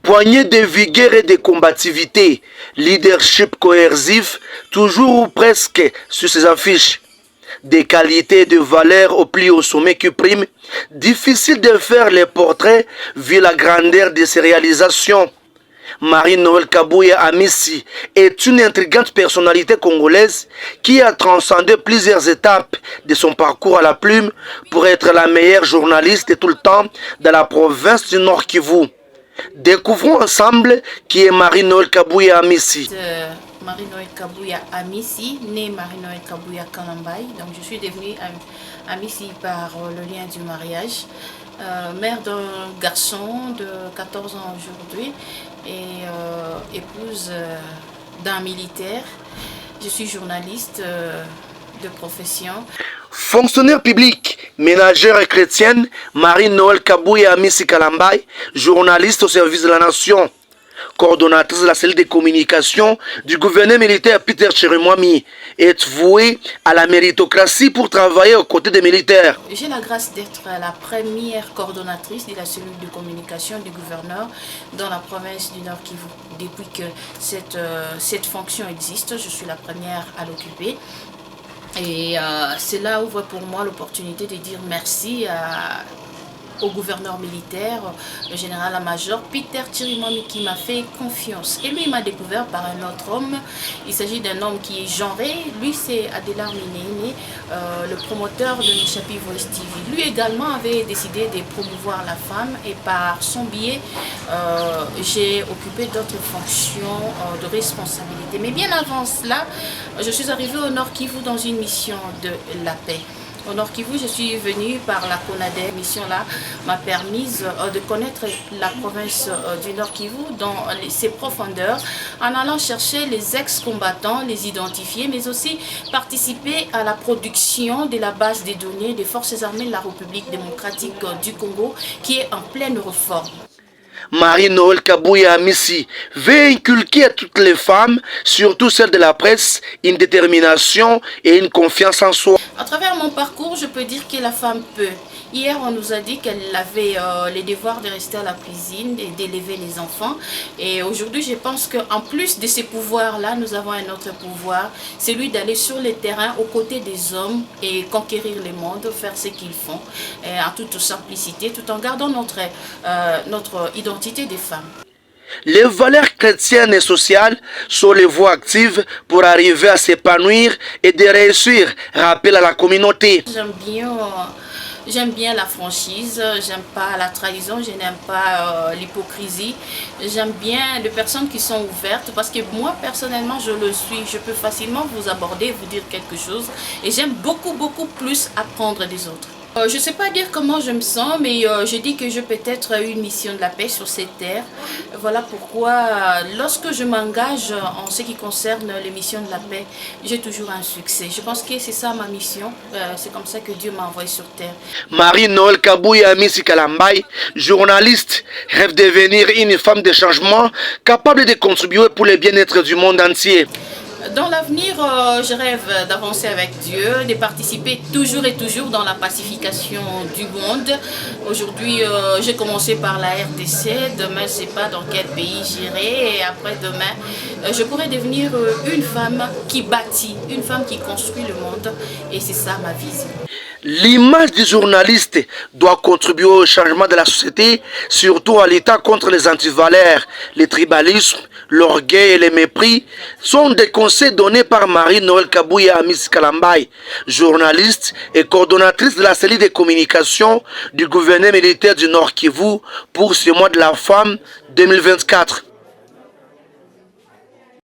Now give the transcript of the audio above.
Poignée de vigueur et de combativité, leadership coercif, toujours ou presque sur ses affiches. Des qualités et de valeurs au plus haut sommet qui priment, difficile de faire les portraits vu la grandeur de ses réalisations. Marie-Noëlle Kabuya Amissi est une intrigante personnalité congolaise qui a transcendé plusieurs étapes de son parcours à la plume pour être la meilleure journaliste de tout le temps dans la province du Nord Kivu. Découvrons ensemble qui est Marie-Noëlle Kabuya Amissi. Marie-Noëlle Kabuya Amissi, née Marie-Noëlle Kabuya Kalambai. Donc je suis devenue Amissi par le lien du mariage. Mère d'un garçon de 14 ans aujourd'hui et épouse d'un militaire. Je suis journaliste de profession. Fonctionnaire public, ménagère et chrétienne, Marie-Noëlle Kabuya Amissi Kalambai, journaliste au service de la nation. Coordonnatrice de la cellule de communication du gouverneur militaire Peter Chirimwami, est vouée à la méritocratie pour travailler aux côtés des militaires. J'ai la grâce d'être la première coordonnatrice de la cellule de communication du gouverneur dans la province du Nord Kivu. Depuis que cette fonction existe, je suis la première à l'occuper. Et cela ouvre pour moi l'opportunité de dire merci au gouverneur militaire, le général-major Peter Chirimwami, qui m'a fait confiance. Et lui, il m'a découvert par un autre homme. Il s'agit d'un homme qui est genré. Lui, c'est Adélard Minéné, le promoteur de Nishapi Voice TV. Lui également avait décidé de promouvoir la femme et par son biais, j'ai occupé d'autres fonctions de responsabilité. Mais bien avant cela, je suis arrivée au Nord Kivu dans une mission de la paix. Au Nord Kivu, je suis venue par la CONADE. Cette mission-là m'a permis de connaître la province du Nord Kivu dans ses profondeurs, en allant chercher les ex-combattants, les identifier, mais aussi participer à la production de la base des données des forces armées de la République démocratique du Congo, qui est en pleine réforme. Marie-Noëlle Kabuya Amissi veut inculquer à toutes les femmes, surtout celles de la presse, une détermination et une confiance en soi. À travers mon parcours, je peux dire que la femme peut. Hier, on nous a dit qu'elle avait les devoirs de rester à la cuisine et d'élever les enfants. Et aujourd'hui, je pense qu'en plus de ces pouvoirs-là, nous avons un autre pouvoir, celui d'aller sur le terrain aux côtés des hommes et conquérir le monde, faire ce qu'ils font, en toute simplicité, tout en gardant notre identité des femmes. Les valeurs chrétiennes et sociales sont les voies actives pour arriver à s'épanouir et de réussir, rappel à la communauté. J'aime bien la franchise, j'aime pas la trahison, je n'aime pas l'hypocrisie. J'aime bien les personnes qui sont ouvertes parce que moi personnellement je le suis. Je peux facilement vous aborder, vous dire quelque chose et j'aime beaucoup plus apprendre des autres. Je ne sais pas dire comment je me sens, mais je dis que je peux être une mission de la paix sur cette terre. Voilà pourquoi, lorsque je m'engage en ce qui concerne les missions de la paix, j'ai toujours un succès. Je pense que c'est ça ma mission. C'est comme ça que Dieu m'a envoyé sur terre. Marie-Noëlle Kabuya Amissi Kalambai, journaliste, rêve de devenir une femme de changement capable de contribuer pour le bien-être du monde entier. Dans l'avenir, je rêve d'avancer avec Dieu, de participer toujours et toujours dans la pacification du monde. Aujourd'hui, j'ai commencé par la RDC. Demain, je ne sais pas dans quel pays j'irai. Et après demain, je pourrais devenir une femme qui bâtit, une femme qui construit le monde. Et c'est ça ma vision. L'image du journaliste doit contribuer au changement de la société, surtout à l'état contre les antivaleurs. Le tribalisme, l'orgueil et le mépris sont des conseils donnés par Marie-Noëlle Kabuya Amissi Kalambai, journaliste et coordonnatrice de la cellule de communication du gouverneur militaire du Nord Kivu pour ce mois de la femme 2024.